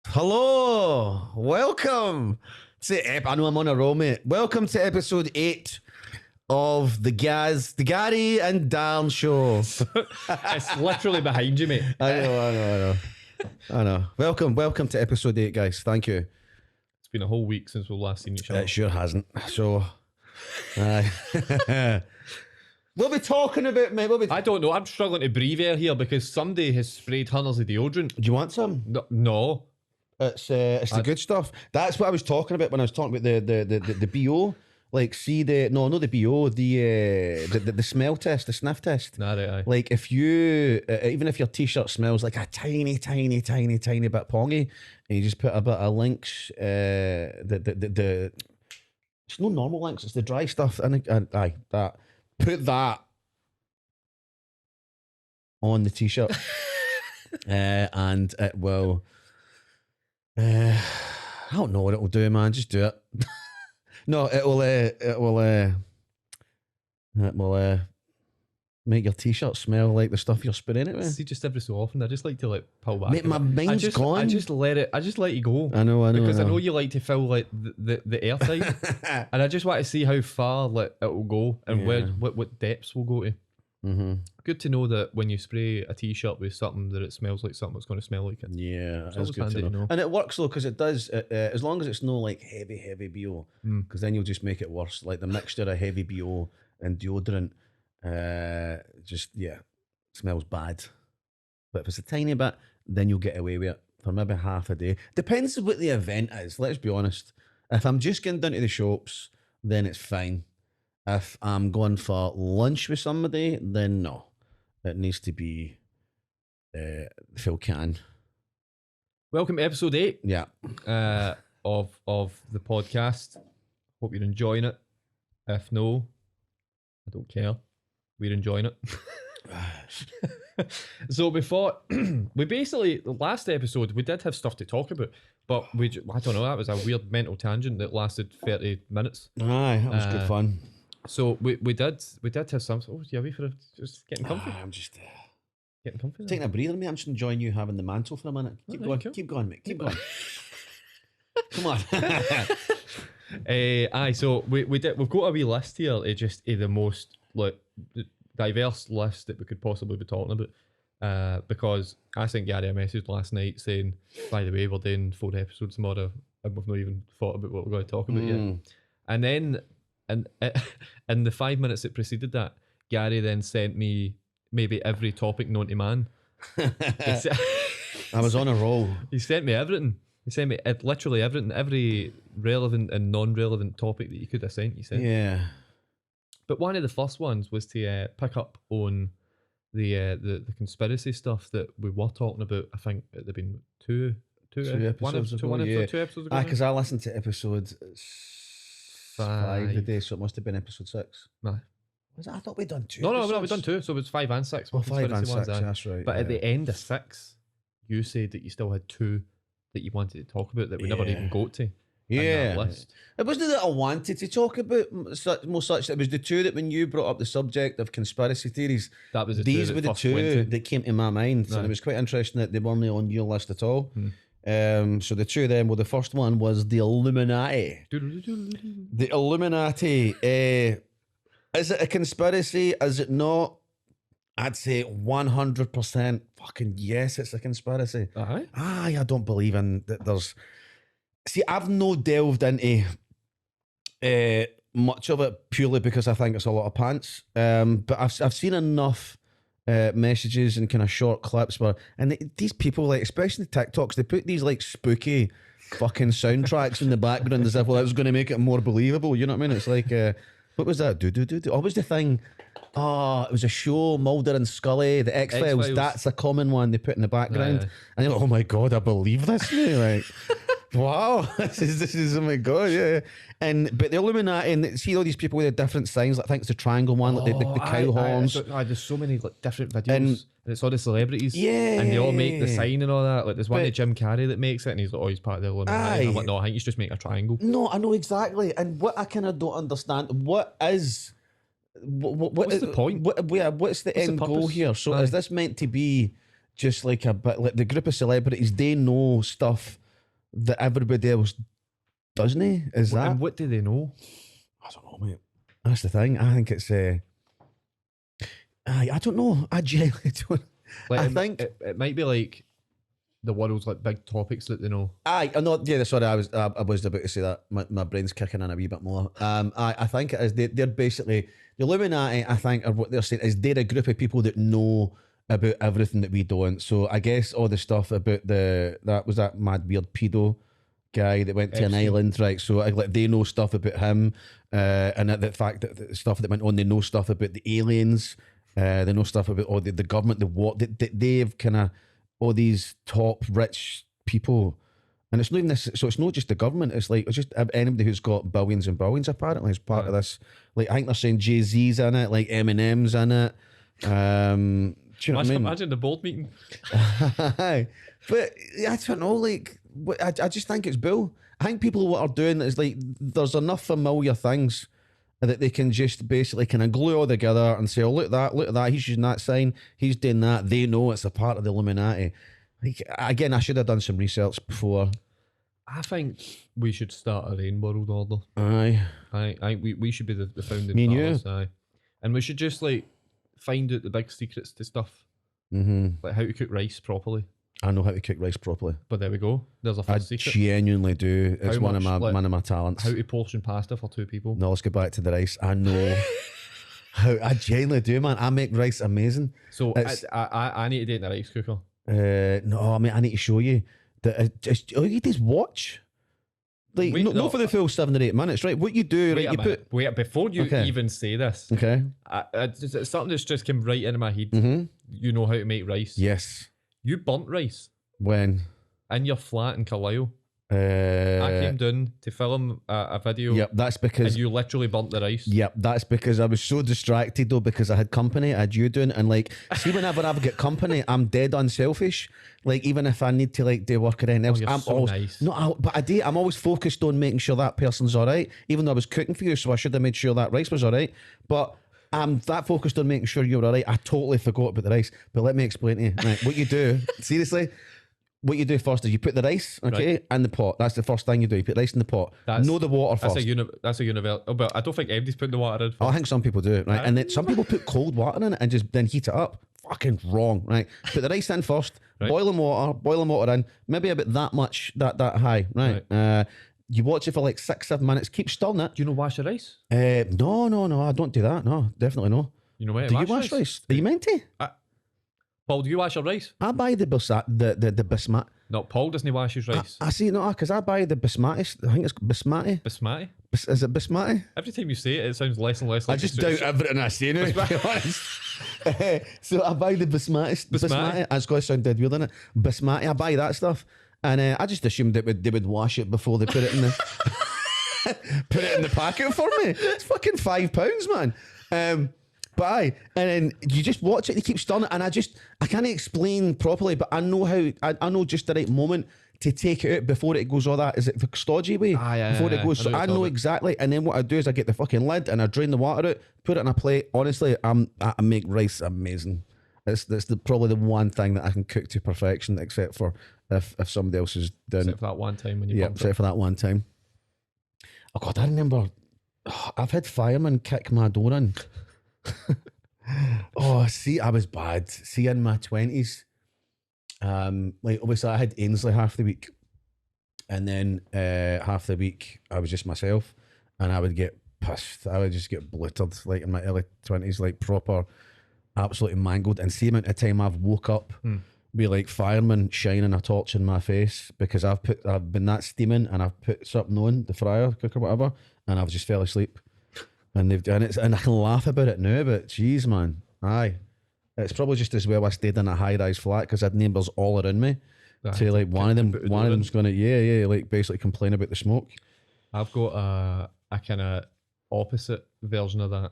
Hello, welcome to. I know I'm on a roll, mate. Welcome to episode 8 of the Gary and Dan show. It's literally behind you, mate. I know. Welcome to episode 8, guys. Thank you. It's been a whole week since we've last seen each other. It sure hasn't. So, we'll be talking about, mate. I don't know. I'm struggling to breathe air here because somebody has sprayed hunters of deodorant. Do you want some? No. It's the good stuff. That's what I was talking about when I was talking about the BO. Like, see the not the BO, the smell test, the sniff test. Nah, right, aye. Like, if you even if your t-shirt smells like a tiny bit pongy, and you just put a bit of Lynx, the it's no normal Lynx, it's the dry stuff, and aye, that put that on the t-shirt, and it will. I don't know what it will do, man. Just do it. No, it will make your t-shirt smell like the stuff you're spraying it with. See, just every so often, I just like to pull back. Mate, my mind's gone. I just let you go. I know. Because I know you like to fill the air side, and I just want to see how far it will go and what depths we'll go to. Mm-hmm. Good to know that when you spray a t-shirt with something that it smells like something that's going to smell like it. Yeah, It's that's always good handy to to know. know. And it works though, because it does. As long as it's no like heavy BO, because then you'll just make it worse. Like the mixture of heavy BO and deodorant, smells bad. But if it's a tiny bit, then you'll get away with it for maybe half a day. Depends on what the event is. Let's be honest. If I'm just getting down to the shops, then it's fine. If I'm going for lunch with somebody, then no. It needs to be full can. Welcome to episode 8 Yeah. of the podcast. Hope you're enjoying it. If no, I don't care. We're enjoying it. So before we basically, the last episode we did have stuff to talk about, but I don't know, that was a weird mental tangent that lasted 30 minutes. Aye, that was good fun. So we did have some. Oh, yeah, we for just getting comfy. I'm just Getting comfy. taking a breather, mate. I'm just enjoying you having the mantle for a minute. Keep going, cool. keep going, mate. Keep going. Come on. Aye. So we've got a wee list here. Just the most diverse list that we could possibly be talking about. Because I sent Gary a message last night saying, by the way, we're doing 4 episodes tomorrow, and we've not even thought about what we're going to talk about yet. And then, in the 5 minutes that preceded that, Gary then sent me maybe every topic known to man. I was on a roll. He sent me everything. He sent me literally everything, every relevant and non-relevant topic that you could have sent. He sent. Yeah. But one of the first ones was to pick up on the conspiracy stuff that we were talking about. I think it had been two episodes ago. Because I listened to episode 5 today, so it must have been episode 6. No. Was it? I thought we'd done 2. No, we've done 2, so it was 5 and 6. Oh, 5 and Conspiracy 6, ones, that's right. But at the end of 6, you said that you still had 2 that you wanted to talk about that we never even got to. Yeah, list. It wasn't that I wanted to talk about such. It was the 2 that when you brought up the subject of conspiracy theories, That was these were the 2 that came to my mind, and it was quite interesting that they weren't on your list at all. So the 2 of them, well, the first one was the Illuminati. The Illuminati. Is it a conspiracy? Is it not? I'd say 100% fucking yes, it's a conspiracy. Aye. I don't believe in that. See, I've no delved into much of it purely because I think it's a lot of pants. But I've seen enough messages and kind of short clips these people, like, especially the TikToks, they put these like spooky fucking soundtracks in the background as if that was going to make it more believable. You know what I mean? It's like, what was that? What was the thing? Oh, it was a show, Mulder and Scully, the X-Files. X-Files. That's a common one they put in the background. Aye. And you're like, oh my God, I believe this now. Like, wow, this is oh my God, yeah. But the Illuminati, and see all these people with the different signs, like I think it's the triangle one, like the cow horns. There's so many different videos, and it's all the celebrities, yeah, and they all make the sign and all that. Like there's one of Jim Carrey that makes it, and he's like, oh, he's part of the Illuminati. And I'm like, no, I think he's just making a triangle. No, I know exactly. And what I kind of don't understand, what's the point? What's the end goal purpose? here? So is this meant to be just like a bit like the group of celebrities? They know stuff that everybody else doesn't. Is that? And what do they know? I don't know, mate. That's the thing. I think it's. I don't know. I genuinely don't. Like, I it, think. it might be like the world's like big topics that they know. I know. Yeah, sorry. I was about to say that. My brain's kicking in a wee bit more. I think it is. They're basically the Illuminati. I think, or what they're saying is they're a group of people that know about everything that we don't. So I guess all the stuff about that mad weird pedo guy that went to an Epstein. island, right? So like they know stuff about him, and the fact that the stuff that went on, they know stuff about the aliens. They know stuff about all the government, they've kind of all these top rich people, and it's not even this. So it's not just the government. It's just anybody who's got billions and billions apparently is part of this. Like I think they're saying Jay-Z's in it, like Eminem's in it. Do you know what I mean? Imagine the board meeting. But I don't know. Like I just think it's bull. I think people what are doing is like there's enough familiar things that they can just basically kind of glue all together and say, oh, look at that, he's using that sign, he's doing that. They know it's a part of the Illuminati. Like, again, I should have done some research before. I think we should start a rain world order. Aye. I we should be the founding Me and fathers. Aye. And we should just like find out the big secrets to stuff. Like how to cook rice properly. I know how to cook rice properly. But there we go. There's a first secret. Genuinely do. It's How one of much, my talents. How to portion pasta for 2 people. No, let's go back to the rice. I know how I genuinely do, man. I make rice amazing. So I need to date in a rice cooker. No, I mean I need to show you that. All you do is watch. Like not for the full 7 or 8 minutes, right? What you do, right? Wait, before you even say this, okay. It's something that's just came right into my head. You know how to make rice. Yes. You burnt rice When? in your flat in Carlisle. I I came down to film a video. Yep, that's because. And you literally burnt the rice. Yep, that's because I was so distracted though because I had company. I had you doing, and like, see, whenever I've got company, I'm dead unselfish. Like, even if I need to like do work or anything else, You're I'm so always nice. no. But I'm always focused on making sure that person's all right. Even though I was cooking for you, so I should have made sure that rice was all right. But I'm that focused on making sure you're all right. I totally forgot about the rice. But let me explain to you. Right, what you do, seriously. What you do first is you put the rice, okay, in the pot. That's the first thing you do. You put rice in the pot. Know the water first. That's a universal. Oh, but I don't think everybody's putting the water in. Oh, I think some people do, right? And then some people put cold water in it and just then heat it up. Fucking wrong, right? Put the rice in first. Right. Boiling water in. Maybe about that much, that high, right? You watch it for like 6-7 minutes. Keep stirring it. Do you know wash the rice? No, I don't do that. No, definitely no. You know where? Do you wash rice? Are you meant to? Paul, do you wash your rice? I buy the basmati. No, Paul doesn't wash his rice. I see, no, because I buy the basmati. I think it's basmati. Basmati? Is it basmati? Every time you say it, it sounds less and less like I just doubt everything I say now, to be honest. So I buy the basmati. It's going to sound dead weird, innit? Basmati, I buy that stuff. And I just assumed that they would wash it before they put it in the put it in the packet for me. It's fucking £5, man. But and then you just watch it, you keep stirring it, and I can't explain properly, but I know how, I know just the right moment to take it out before it goes all that. Is it the stodgy way? Before it goes. So I know exactly. And then what I do is I get the fucking lid and I drain the water out, put it in a plate. Honestly, I make rice amazing. That's probably the one thing that I can cook to perfection, except for if somebody else is doing except for that one time when you except for that one time. Oh God, I remember. I've had firemen kick my door in. Oh, see, I was bad. See, in my 20s, like obviously I had Ainsley half the week, and then half the week I was just myself, and I would get pissed. I would just get blittered, like in my early 20s, like proper, absolutely mangled. And see, amount of time I've woke up, be like fireman shining a torch in my face because I've been that steaming, and I've put something on the fryer cooker, whatever, and I've just fell asleep. And they've done it, and I can laugh about it now, but geez, man, aye, it's probably just as well I stayed in a high-rise flat because I had neighbours all around me. To like one of them's going to like basically complain about the smoke. I've got a kind of opposite version of that.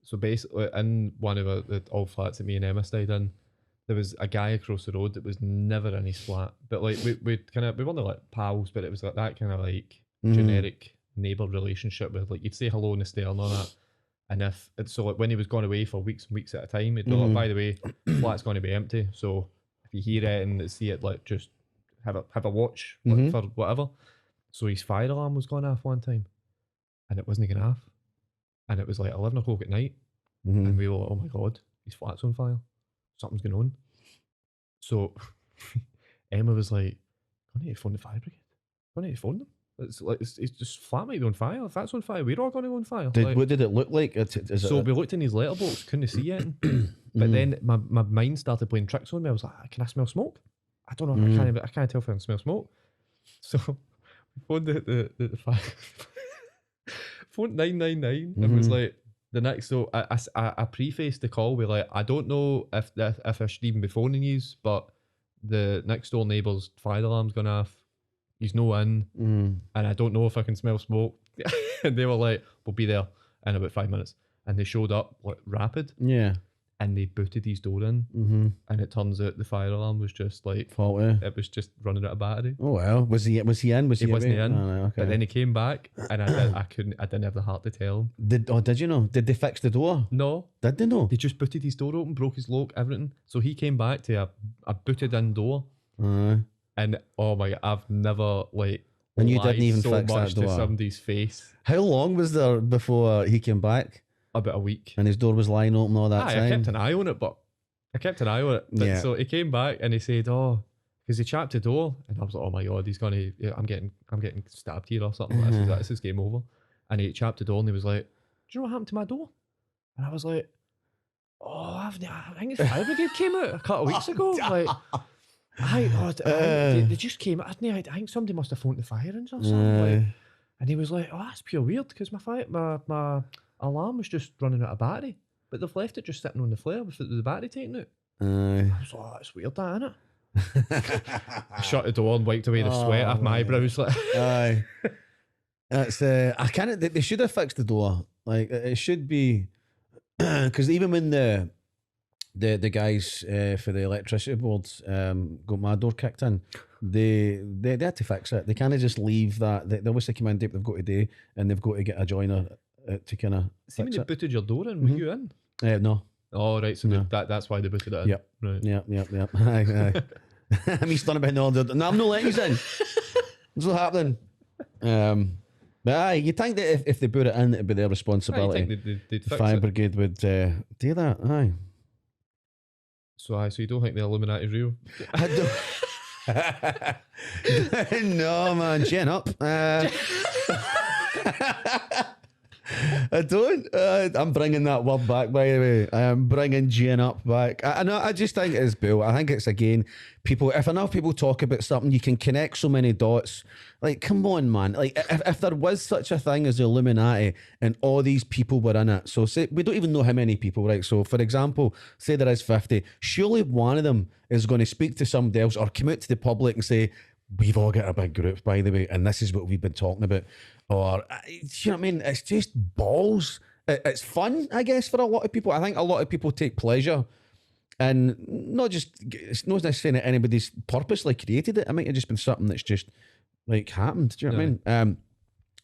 So basically, in one of the old flats that me and Emma stayed in, there was a guy across the road that was never in his flat, but like we weren't like pals, but it was like that kind of like generic neighbour relationship with like you'd say hello in the stair and all that, and if it's so like when he was gone away for weeks and weeks at a time, he'd be like, by the way, flat's going to be empty, so if you hear it and see it like just have a watch Mhm. for whatever. So his fire alarm was going off one time, and it wasn't going off, and it was like 11 o'clock at night, and Mhm. we were like, oh my god, his flat's on fire, something's going on. So Emma was like, I need to phone the fire brigade. I need to phone them. It's like it's just flat might be on fire. If that's on fire, we're all going to go on fire. Like, What did it look like? so we looked in his letterbox, couldn't see anything. But then my mind started playing tricks on me. I was like, can I smell smoke? I don't know. I can't tell if I can smell smoke. So we phoned the fire. Phoned 999 and was like, the next. So I prefaced the call with like, I don't know if I should even be phoning you, but the next door neighbour's fire alarm's gone off. He's no in, and I don't know if I can smell smoke. And they were like, we'll be there in about 5 minutes. And they showed up like rapid, Yeah. and they booted his door in. And it turns out the fire alarm was just like Faulty. it was just running out of battery. Oh well. Was he in? Was He wasn't away? in, Oh, right, okay. but then he came back, and I didn't have the heart to tell him. Did you know? Did they fix the door? No, Did they know? they just booted his door open, broke his lock, everything. So he came back to a booted in door, and oh my god, I've never like. And you lied didn't even so fix that much to door? somebody's face. How long was there before he came back About a week. and his door was lying open all that I time? kept an eye on it, but Yeah. So he came back and he said, "Oh," because he chapped the door, and I was like, "Oh my god, he's gonna, I'm getting stabbed here or something. This is game over." And he chapped the door and he was like, "Do you know what happened to my door?" And I was like, "Oh, I think the fire brigade came out a couple of weeks ago." Like, they just came out. I think somebody must have phoned the fire engine or something. Like, and he was like, "Oh, that's pure weird because my alarm was just running out of battery, but they've left it just sitting on the flare with the battery taken out." I was like, "Oh, that's weird, that, isn't it?" I shut the door and wiped away the sweat off my eyebrows. Like, Aye. That's I can't. They should have fixed the door. Like it should be, because even when the guys for the electricity boards got my door kicked in, they had to fix it. They can't just leave that. They obviously come in deep. They've got to do, and they've got to get a joiner to kind of see when fix they it. booted your door in, were you in? No. Oh right, so No. that's why they booted it in. Yep. Right. Yep. Aye. I'm stunning behind the order. No, I'm not letting you in. What's happening? But aye, you'd think that if they put it in, it'd be their I responsibility. think they'd The fix fire it. brigade would do that. Aye. So you don't think the Illuminati's real? I don't. No, man, gin up. I don't. I'm bringing that word back, by the way. I am bringing gin up back. I know. I just think it's bull. I think it's, again, people. If enough people talk about something, you can connect so many dots. Like, come on, man. Like, if there was such a thing as the Illuminati and all these people were in it, so say we don't even know how many people, right? So, for example, say there is 50. Surely one of them is going to speak to somebody else or come out to the public and say, "We've all got a big group, by the way, and this is what we've been talking about." Or, you know what I mean? It's just balls. It's fun, I guess, for a lot of people. I think a lot of people take pleasure, and it's not necessarily that anybody's purposely created it. It might have just been something that's just like happened. Do you know what I mean?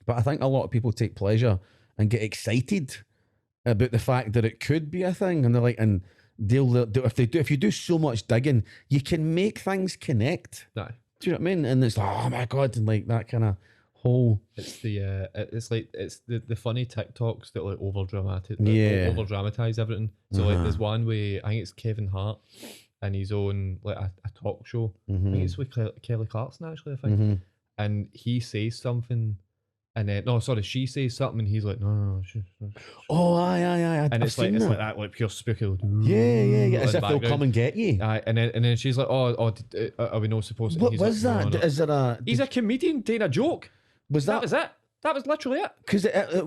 But I think a lot of people take pleasure and get excited about the fact that it could be a thing, and they're like, and if you do so much digging, you can make things connect. No. Do you know what I mean? And it's like, oh my god, and like that kind of whole. It's the funny TikToks that like over dramatize everything. So like there's one way I think it's Kevin Hart and he's on like a talk show. I think it's with Kelly Clarkson actually, I think. And he says something and then she says something and he's like, no. Oh, aye. And it's like that like pure spooky. Like, yeah. As if they'll background. come and get you. Aye, and then she's like, are we not supposed to? What He's was like, that? No. Is there a? He's a comedian doing a joke. Was That was it. That was literally it. Because I was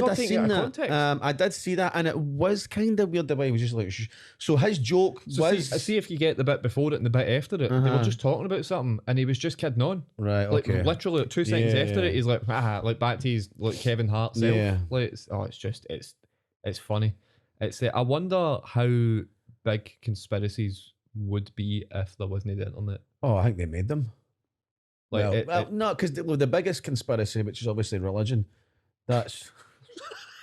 all did taken seen out of that. context. I did see that, and it was kind of weird the way he was just like. So his joke was. See if you get the bit before it and the bit after it. They were just talking about something, and he was just kidding on. Right. Like Okay. literally like 2 seconds after it, he's like, like back to his like Kevin Hart self. Yeah. Like it's funny. I wonder how big conspiracies would be if there wasn't the internet. Oh, I think they made them. Like No, because the biggest conspiracy, which is obviously religion, that's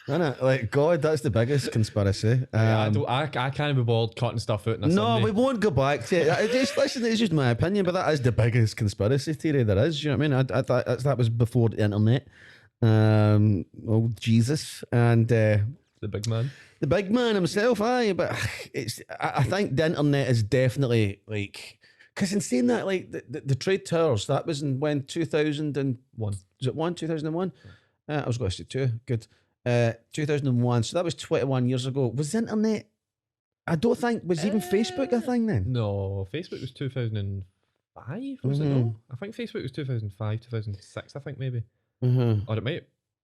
Innit? Like, God, that's the biggest conspiracy. I can't be bothered cutting stuff out. No, we won't go back to it. Listen, it's just my opinion, but that is the biggest conspiracy theory there is. You know what I mean? I thought that was before the internet. Oh, Jesus. And the big man. The big man himself, aye. But I think the internet is definitely like. Because in saying that, like the trade towers, that was in when 2001. Was it 2001? I was going to say 2. Good. 2001. So that was 21 years ago. Was the internet? I don't think was even Facebook a thing then. No, Facebook was 2005. Was it? No, I think Facebook was 2005, 2006. I think maybe. Or it might.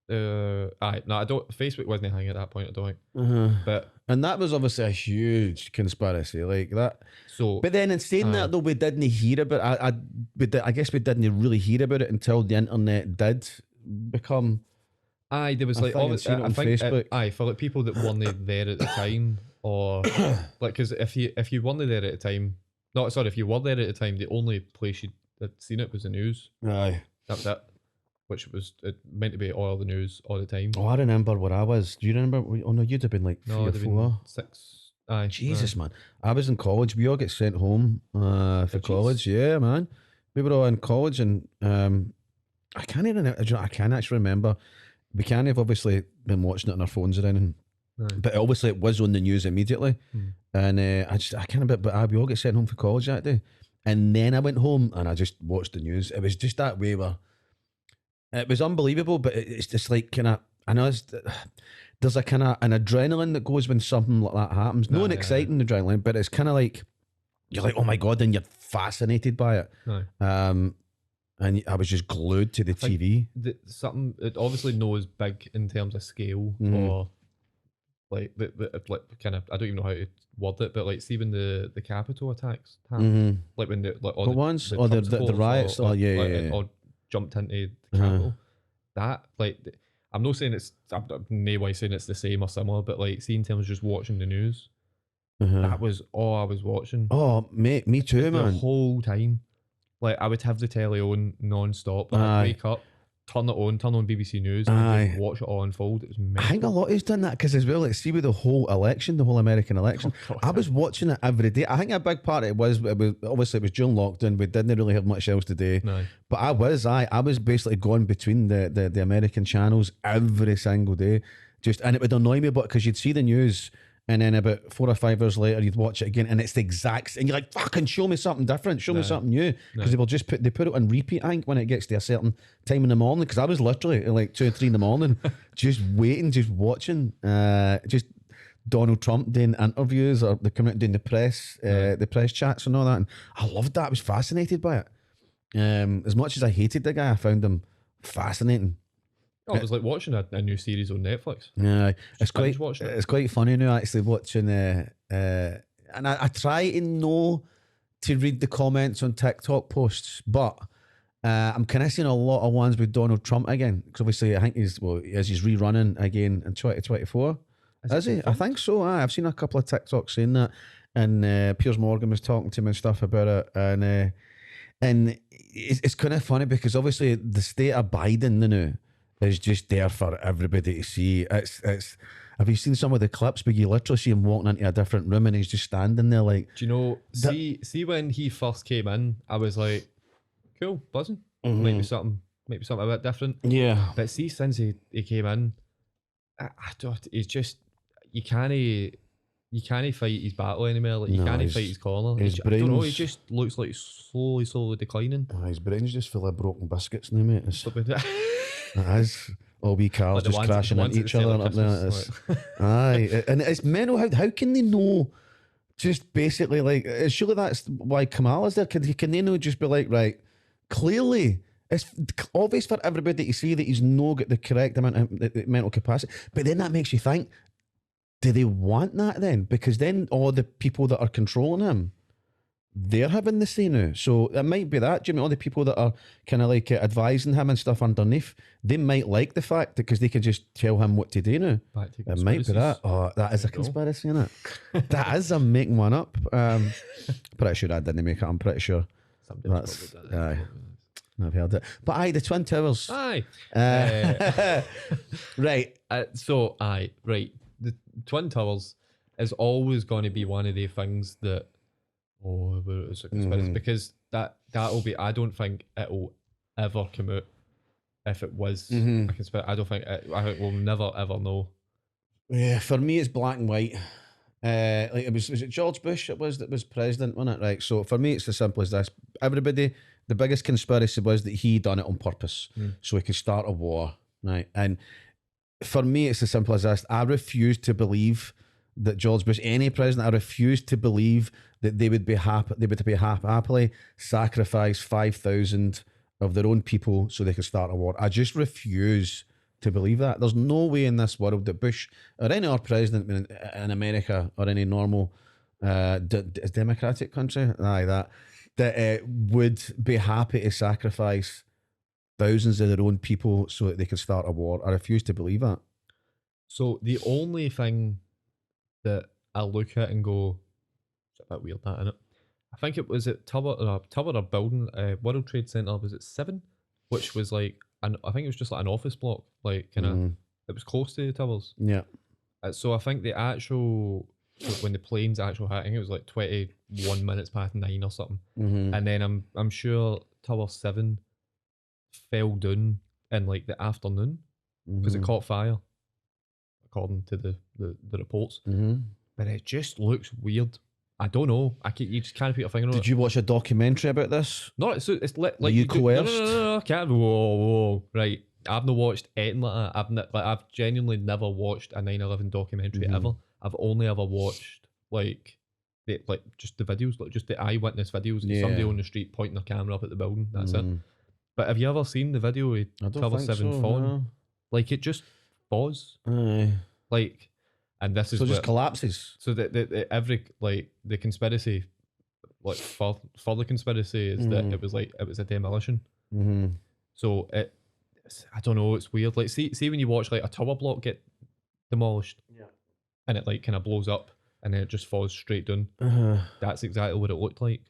No, I don't. Facebook wasn't hanging at that point. I don't think. But and that was obviously a huge conspiracy, like that. So, but then in saying that though, we didn't hear about. I guess we didn't really hear about it until the internet did become. Aye, there was like obviously on Facebook. For like people that weren't there at the time, or like because if you weren't there at the time, if you were there at the time, the only place you'd seen it was the news. Aye, that's it. Which was meant to be all the news all the time. Oh, I remember where I was. Do you remember? Oh no, you'd have been like 3 or 4. 6. Aye. Jesus, man. I was in college. We all get sent home for college. Yeah, man. We were all in college, and I can't even. I can't actually remember. We can't have obviously been watching it on our phones or anything. But obviously it was on the news immediately, and I can't remember. But we all get sent home for college that day, and then I went home and I just watched the news. It was just that way where. It was unbelievable, but it's just like I know there's a kind of an adrenaline that goes when something like that happens. No an exciting adrenaline, but it's kind of like you're like, oh my God, and you're fascinated by it. And I was just glued to the TV. Something it obviously knows big in terms of scale, or like like kind of I don't even know how to word it, but like see when the Capitol attacks happened, like when the ones or the riots, or jumped into the Capitol. That like I'm not saying I'm no way saying it's the same or similar, but like seeing terms just watching the news, that was all I was watching. Oh mate, me too, man. The whole time. Like I would have the telly on non-stop. I'd wake up, turn on BBC News, and just watch it all unfold. It was mental. I think a lot has done that because as well, see with the whole election, the whole American election, I was watching it every day. I think a big part of it was obviously it was during lockdown. We didn't really have much else to do. No. But I was basically going between the American channels every single day, and it would annoy me, but because you'd see the news. And then about 4 or 5 hours later, you'd watch it again, and it's the exact. And you're like, "Fucking show me something different, show me something new." Because they will just put it on repeat. I think when it gets to a certain time in the morning, because I was literally at like 2 or 3 in the morning, just waiting, just watching, just Donald Trump doing interviews or the coming out doing the press chats and all that. And I loved that. I was fascinated by it. As much as I hated the guy, I found him fascinating. Oh, it was like watching a new series on Netflix. Yeah, it's quite funny now actually watching and I try to read the comments on TikTok posts, but I'm kind of seeing a lot of ones with Donald Trump again, because obviously I think he's rerunning again in 2024. Is he? I think so. I've seen a couple of TikToks saying that, and Piers Morgan was talking to him and stuff about it, and it's kind of funny because obviously the state of Biden now is just there for everybody to see. It's. Have you seen some of the clips where you literally see him walking into a different room and he's just standing there like? Do you know? See when he first came in, I was like, cool, buzzing. Maybe something a bit different. Yeah. But see, since he came in, I don't. He's just you can't fight his battle anymore. Like you can't fight his corner. I don't know. He just looks like slowly declining. His brain's just full of broken biscuits now, mate. It is. All wee cars just crashing into each other up there. Aye, and it's mental. How can they know? Just basically, like, surely that's why Kamala's there. Can they know? Just be like, right? Clearly, it's obvious for everybody to see that he's not got the correct amount of mental capacity. But then that makes you think: do they want that then? Because then all the people that are controlling him, they're having the say now. So it might be that, Jimmy, all the people that are kind of like advising him and stuff underneath, they might like the fact that because they can just tell him what to do now. It might be that. Oh, that is a conspiracy, isn't it? That is, I'm making one up. Pretty sure I didn't make it. I'm pretty sure. That's I've heard it. But aye, the Twin Towers. Aye. Right. So, aye, right. The Twin Towers is always going to be one of the things that, it's a conspiracy, because that'll be, I don't think it'll ever come out if it was a conspiracy. I think we'll never ever know. Yeah, for me, it's black and white. Like was it George Bush that was president, wasn't it? Right. So for me, it's as simple as this. Everybody, the biggest conspiracy was that he done it on purpose, so he could start a war, right? And for me, it's as simple as this. I refuse to believe that George Bush, any president, I refuse to believe that they would be happily sacrifice 5,000 of their own people so they could start a war. I just refuse to believe that. There's no way in this world that Bush or any other president in America or any normal democratic country, that would be happy to sacrifice thousands of their own people so that they could start a war. I refuse to believe that. So the only thing that I look at and go, it's a bit weird, that, innit? I think it was at Tower or building, World Trade Center, was it 7? Which was like, I think it was just like an office block, like kind of, it was close to the towers. Yeah. So I think the actual, when the planes actual hit, I think it was like 21 minutes past 9 or something. And then I'm sure Tower 7 fell down in like the afternoon because it caught fire, according to the reports. But it just looks weird. I don't know. You just can't put your finger on it. Did you watch a documentary about this? No, it's like you coerced? No, can't. Whoa, right. I've not watched anything like that. I've genuinely never watched a 9/11 documentary ever. I've only ever watched just the videos, like just the eyewitness videos. Yeah. Somebody on the street pointing their camera up at the building. That's it. But have you ever seen the video of Tower 7 falling? No. Like it just falls. Like. And this is so it just collapses. So that every the conspiracy, like for the conspiracy, is that it was a demolition. So I don't know. It's weird. Like see when you watch like a tower block get demolished, and it like kind of blows up, and then it just falls straight down. That's exactly what it looked like.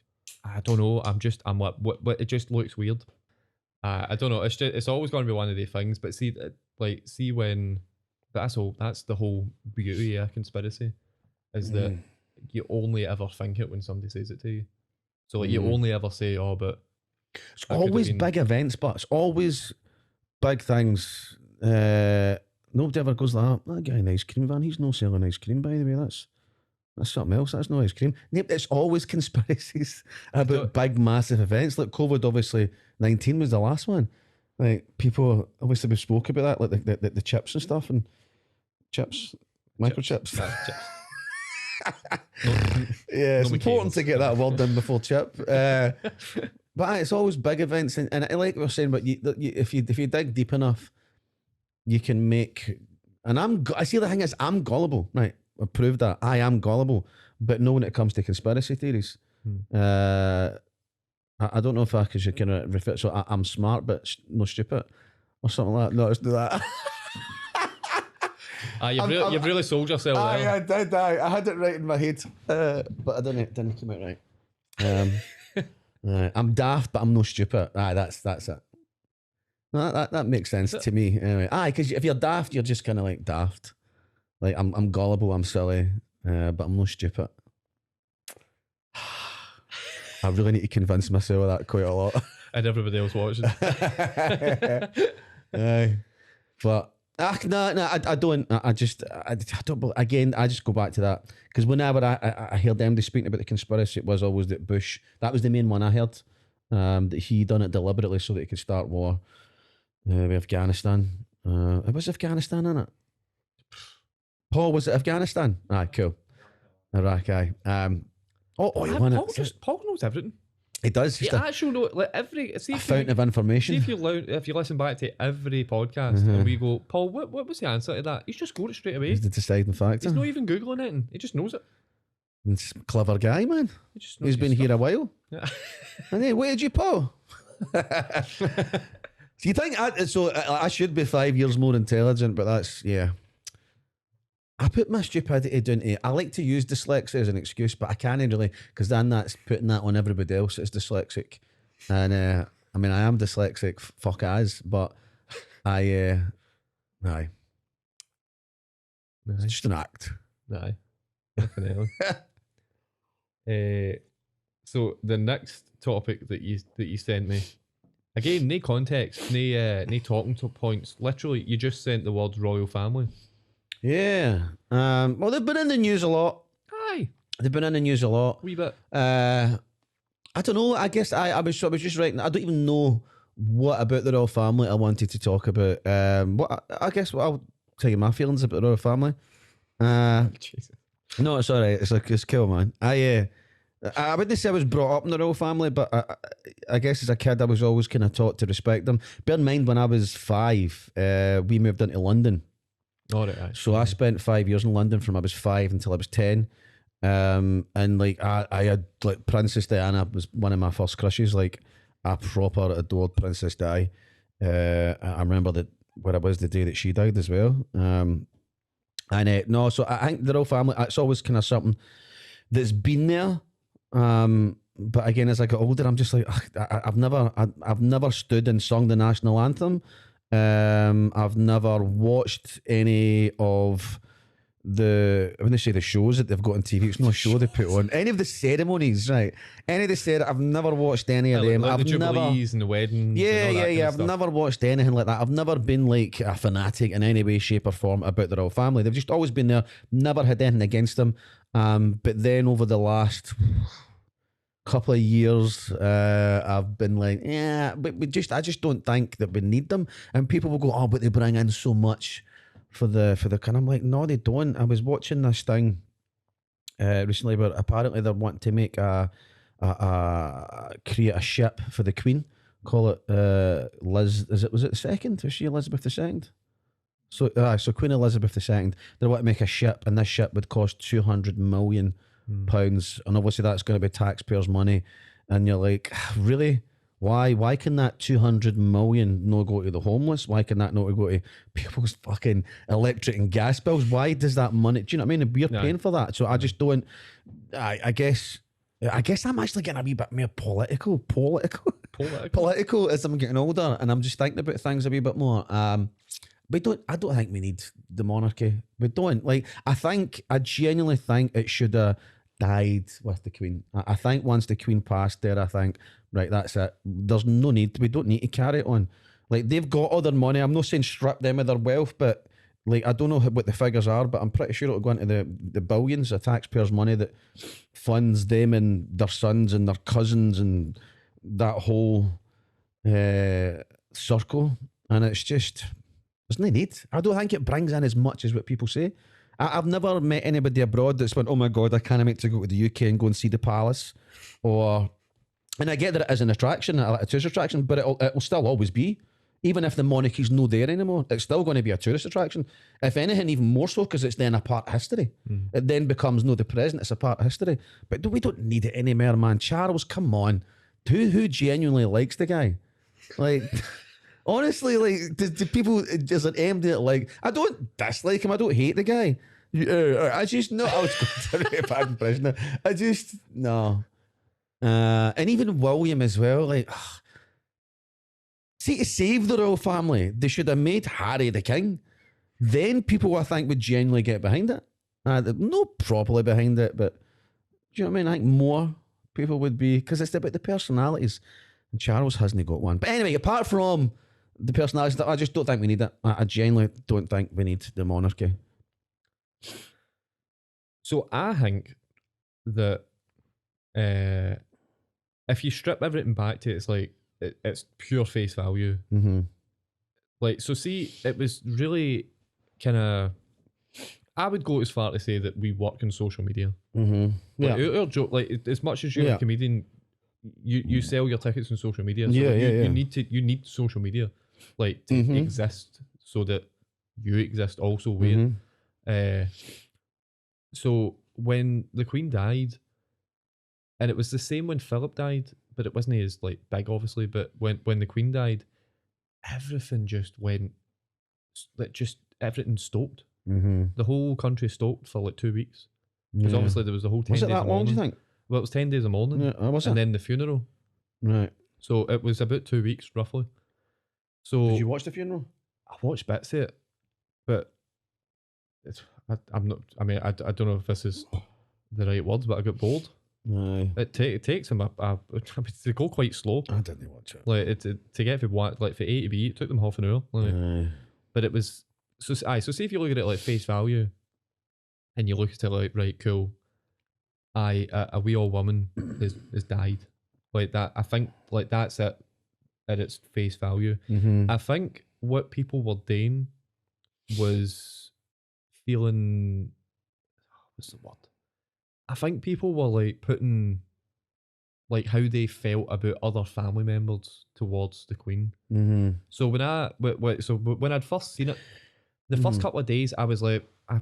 I don't know. I'm like, what? It just looks weird. I don't know. It's always going to be one of the things. But see when. But that's the whole beauty of a conspiracy, is that you only ever think it when somebody says it to you. So like you only ever say, "Oh, but." It's always big events, but it's always big things. Nobody ever goes like, that guy in the ice cream van, he's not selling ice cream, by the way. That's something else. That's no ice cream. It's always conspiracies about big, massive events. Like COVID, obviously, 19 was the last one. Like people, obviously, we spoke about that, like the chips and stuff, and chips, microchips. Yeah, it's important to get that word in before chip. But it's always big events, and I like what we're saying. But if you dig deep enough, you can make. And I see the thing is, I'm gullible, right? I've proved that I am gullible, but no when it comes to conspiracy theories. I don't know if I could kind of refer. So I'm smart, but no stupid, or something like that. No, let's do that. You've really sold yourself there. I did. I had it right in my head, but I didn't come out right. I'm daft, but I'm no stupid. That's it. No, that makes sense to me. Anyway, because if you're daft, you're just kind of like daft. Like I'm gullible, I'm silly, but I'm no stupid. I really need to convince myself of that quite a lot. And everybody else watching. But I don't. I don't. Again, I just go back to that because whenever I heard them speaking about the conspiracy, it was always that Bush. That was the main one I heard. That he done it deliberately so that he could start war with Afghanistan. It was Afghanistan, innit? Paul, was it Afghanistan? Cool. Iraq, aye. Paul knows everything. He does. He actually knows like every. See a fountain of information. See if you listen back to every podcast and we go, Paul, what was the answer to that? He's just got it straight away. He's the deciding factor. He's not even googling it. He just knows it. He's a clever guy, man. He's been here a while. Yeah. And hey, where did you, Paul? Do you think I should be 5 years more intelligent? But that's I put my stupidity down to. I like to use dyslexia as an excuse, but I can't really because then that's putting that on everybody else that's dyslexic, and I mean, I am dyslexic, fuck as, but aye. It's just an act. Aye. Definitely. So the next topic that you sent me, again, no context, no talking to points. Literally, you just sent the words royal family. Yeah. Well, they've been in the news a lot. Aye. They've been in the news a lot. Wee bit. I don't know. I guess I was just writing. I don't even know what about the royal family I wanted to talk about. I guess I'll tell you my feelings about the royal family. Jesus. No, it's all right. It's cool, man. I wouldn't say I was brought up in the royal family, but I guess as a kid I was always kind of taught to respect them. Bear in mind, when I was 5, we moved into London. All right. So I spent 5 years in London from I was 5 until I was 10. And like I had like Princess Diana was one of my first crushes. Like I proper adored Princess Di. I remember that where I was the day that she died as well. No, so I think the royal family, it's always kind of something that's been there. But again, as I got older, I'm just like, I've never stood and sung the national anthem. I've never watched any of when they say the shows that they've got on TV, it's not a show they put on. Any of the ceremonies, right? Any of the ceremonies, I've never watched any of them. Like I've the Jubilees and the weddings. Yeah. I've never watched anything like that. I've never been like a fanatic in any way, shape, or form about the royal family. They've just always been there. Never had anything against them. But then over the last couple of years, I've been like, but I just don't think that we need them. And people will go, oh, but they bring in so much for the kind. I'm like, no, they don't. I was watching this thing recently where apparently they're wanting to make create a ship for the Queen. Call it Liz. Was it the second? Was she Elizabeth II? So Queen Elizabeth II. They want to make a ship, and this ship would cost £200 million, and obviously that's going to be taxpayers' money. And you're like, really? Why can that 200 million not go to the homeless? Why can that not go to people's fucking electric and gas bills? Why does that money? Do you know what I mean? We're paying for that. So I just don't. I guess I'm actually getting a wee bit more political as I'm getting older, and I'm just thinking about things a wee bit more. I don't think we need the monarchy. We don't. Like, I genuinely think it should have died with the Queen. I think once the Queen passed there, I think, right, that's it. There's no need. We don't need to carry it on. Like, they've got all their money. I'm not saying strip them of their wealth, but like, I don't know what the figures are, but I'm pretty sure it'll go into the billions of taxpayers' money that funds them and their sons and their cousins and that whole circle. And it's just, there's no need. I don't think it brings in as much as what people say. I've never met anybody abroad that's went, oh my God, I can't wait to go to the UK and go and see the palace. And I get that it is an attraction, a tourist attraction, but it'll still always be. Even if the monarchy's not there anymore, it's still going to be a tourist attraction. If anything, even more so, because it's then a part of history. It then becomes not the present, it's a part of history. But we don't need it anymore, man. Charles, come on. Who genuinely likes the guy? Like, honestly, like, do people, is it aimed at, like, I don't dislike him, I don't hate the guy. I just, no, I was going to be a bad impression. I just, no. And even William as well, like, see, to save the royal family, they should have made Harry the king. Then people, I think, would genuinely get behind it. Not properly behind it, but do you know what I mean? I think more people would be, because it's about the personalities. And Charles hasn't got one. But anyway, apart from the personalities, I just don't think we need it. I genuinely don't think we need the monarchy. So I think that if you strip everything back to it, it's like, it's pure face value. Mm-hmm. Like, so see, it was really kind of, I would go as far to say that we work in social media. Mm-hmm. Like, Yeah. our joke, like, as much as you're a comedian, you sell your tickets on social media. So You need social media, like, to exist so that you exist also. So when the Queen died, and it was the same when Philip died, but it wasn't as like big, obviously. But when the Queen died, everything just went, like, just everything stopped. The whole country stopped for like 2 weeks, because obviously there was the whole 10 was days. Was it that long? Do you think? Well, it was 10 days of mourning, Yeah, was it? and then the funeral. Right. So it was about 2 weeks roughly. So Did you watch the funeral? I watched bits of it, but I'm not. I mean, I don't know if this is the right words, but I got bored. Aye. It takes them they go quite slow. I didn't watch it. Like to get from for A to B, it took them half an hour. Like, Aye. but it was so. So see if you look at it like face value, and you look at it like, right, cool. A wee old woman is died. Like that, I think like that's it at its face value. Mm-hmm. I think what people were doing was feeling, what's the word? I think people were like putting like how they felt about other family members towards the Queen. Mm-hmm. So when I'd first seen it, the first couple of days, I was like, I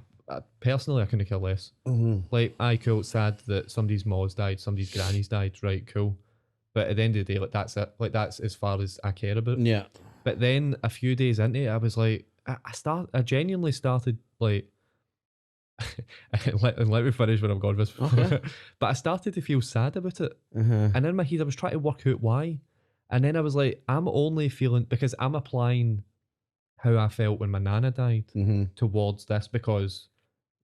personally I couldn't care less. Mm-hmm. Like, cool, sad that somebody's ma's died, somebody's granny's died, right, cool. But at the end of the day, like that's it. Like that's as far as I care about. Yeah. But then a few days into it, I was like, I genuinely started like, and let me finish when I'm gone with this. Okay. But I started to feel sad about it. Uh-huh. And in my head, I was trying to work out why. And then I was like, I'm only feeling, because I'm applying how I felt when my nana died Mm-hmm. towards this, because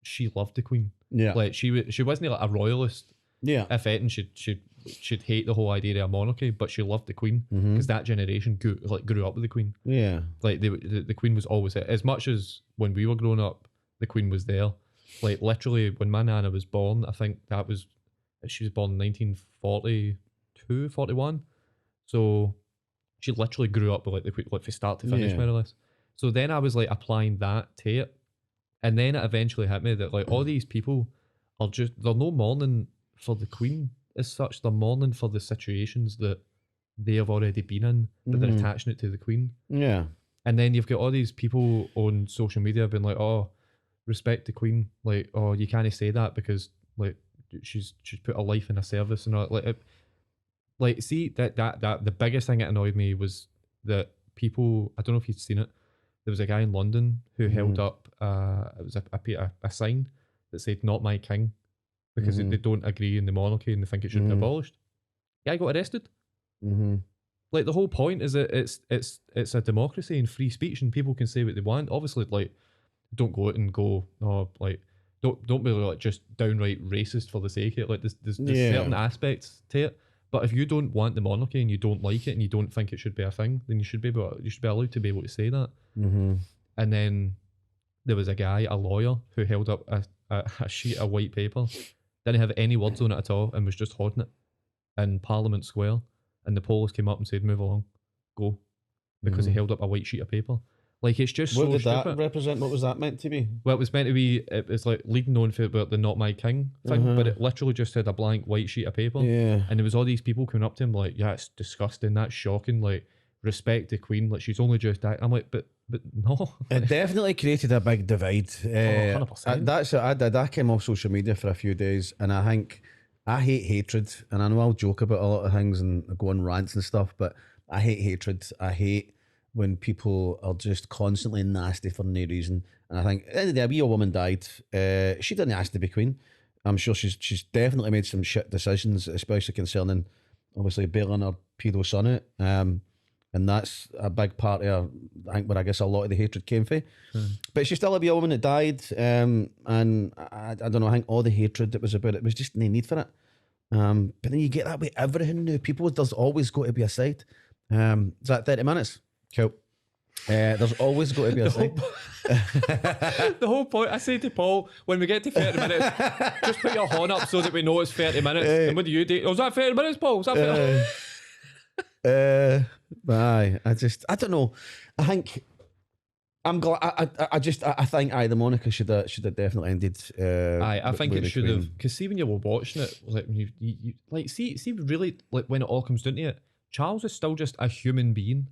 she loved the Queen. Yeah. Like she wasn't like a royalist. Yeah. If anything, she'd hate the whole idea of a monarchy, but she loved the Queen because that generation grew up with the Queen. Yeah. Like the Queen was always there. As much as when we were growing up, the Queen was there. Like literally, when my nana was born, I think she was born in 1942, 41. So she literally grew up with like the Queen, like from start to finish, more or less. So then I was like applying that to it, and then it eventually hit me that like all these people they're no mourning for the Queen as such. They're mourning for the situations that they have already been in, but they're attaching it to the Queen. Yeah. And then you've got all these people on social media being like, oh, respect the Queen. Like, oh, you can't say that because like she's put her life in a service and all. Like see that the biggest thing that annoyed me was that people, I don't know if you'd seen it, there was a guy in London who held up it was a sign that said "Not my king" because they don't agree in the monarchy and they think it should be abolished. Guy got arrested. Like the whole point is that it's a democracy and free speech and people can say what they want. Obviously, like don't go out and go, oh, like don't be like just downright racist for the sake of it. Like there's certain aspects to it. But if you don't want the monarchy and you don't like it and you don't think it should be a thing, then you should be allowed to be able to say that. And then there was a lawyer, who held up a sheet of white paper, didn't have any words on it at all, and was just holding it in Parliament Square. And the police came up and said, "Move along, go," because he held up a white sheet of paper. Like it's just What so did stupid. that represent? What was that meant to be? Well, it was meant to be. It was like leading on for about the "Not My King" thing, but it literally just had a blank white sheet of paper. Yeah. And there was all these people coming up to him like, "Yeah, it's disgusting. That's shocking. Like, respect the Queen. Like, she's only just died." I'm like, but no. It definitely created a big divide. 100%. I came off social media for a few days, and I think I hate hatred. And I know I'll joke about a lot of things and go on rants and stuff, but I hate hatred. I hate when people are just constantly nasty for no reason. And I think at the end of the day, a wee old woman died. She didn't ask to be queen. I'm sure she's definitely made some shit decisions, especially concerning obviously bailing her pedo son out. And that's a big part of, I think, where I guess a lot of the hatred came from. But she's still a wee old woman that died. And I don't know, I think all the hatred that was about it was just no need for it. But then you get that with everything now. People, there's always got to be a side. Is that 30 minutes? Cool. There's always got to be a side. The whole point, I say to Paul, when we get to 30 minutes, just put your horn up so that we know it's 30 minutes. And what do you do? Oh, is that 30 minutes, Paul? Is that 30 Aye, I don't know. I think I'm glad. I think the monarchy should have definitely ended. I think with it the should Queen. have, because see when you were watching it, like when you like see really like when it all comes down to it, Charles is still just a human being,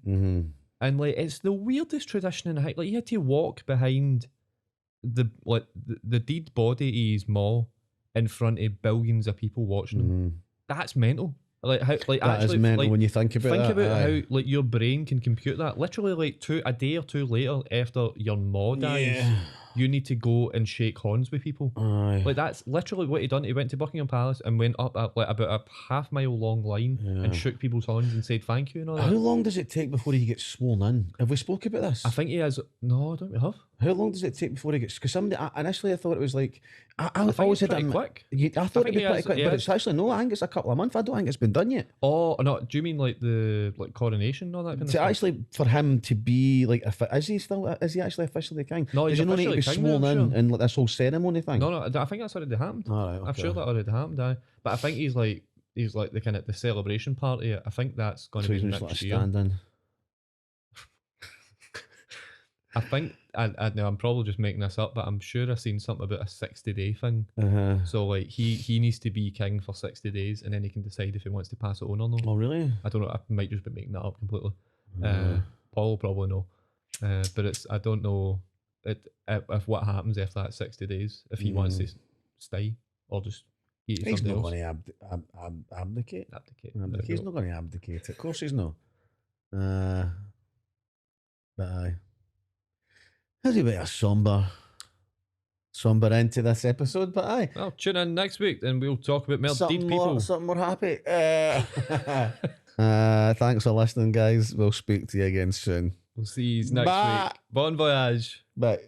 and like it's the weirdest tradition in like you had to walk behind the dead body of his ma in front of billions of people watching him. That's mental. Like how That actually is mental like, when you think about that. think about aye. how like your brain can compute that. Literally like a day or two later after your ma dies, you need to go and shake hands with people. Aye. Like that's literally what he done. He went to Buckingham Palace and went up like about a half-mile long line and shook people's hands and said thank you and all How that. long does it take before he gets sworn in? Have we spoke about this? I think he has. No, don't we have? How long does it take before he gets? Because initially I thought it was like I think always it's had pretty it. quick. I thought it'd think be he pretty has- quick, he but has- it's actually no. I think it's a couple of months. I don't think it's been done yet. Oh no! Do you mean like the coronation and all that kind of To stuff? actually for him to be like, is he actually officially king? No, he's Does he not need to be officially king now, sworn I'm in sure. and like this whole ceremony thing? No, I think that's already happened. All right, I'm okay. sure that already happened. But I think he's like the kind of the celebration party. I think that's going to So be he's just next like a year. stand-in. I think I know I'm probably just making this up, but I'm sure I've seen something about a 60-day thing. So like he needs to be king for 60 days, and then he can decide if he wants to pass it on or not. Oh really? I don't know. I might just be making that up completely. Paul will probably know, but I don't know if what happens after that 60 days if he wants to stay or just eat He's something not else. going to abdicate. Abdicate. He's not going to abdicate. Of course he's not. But aye. There's a bit of somber end to this episode, but aye. Well, tune in next week and we'll talk about more dead people. Something more happy. Thanks for listening, guys. We'll speak to you again soon. We'll see you next Bye. week. Bon voyage. Bye.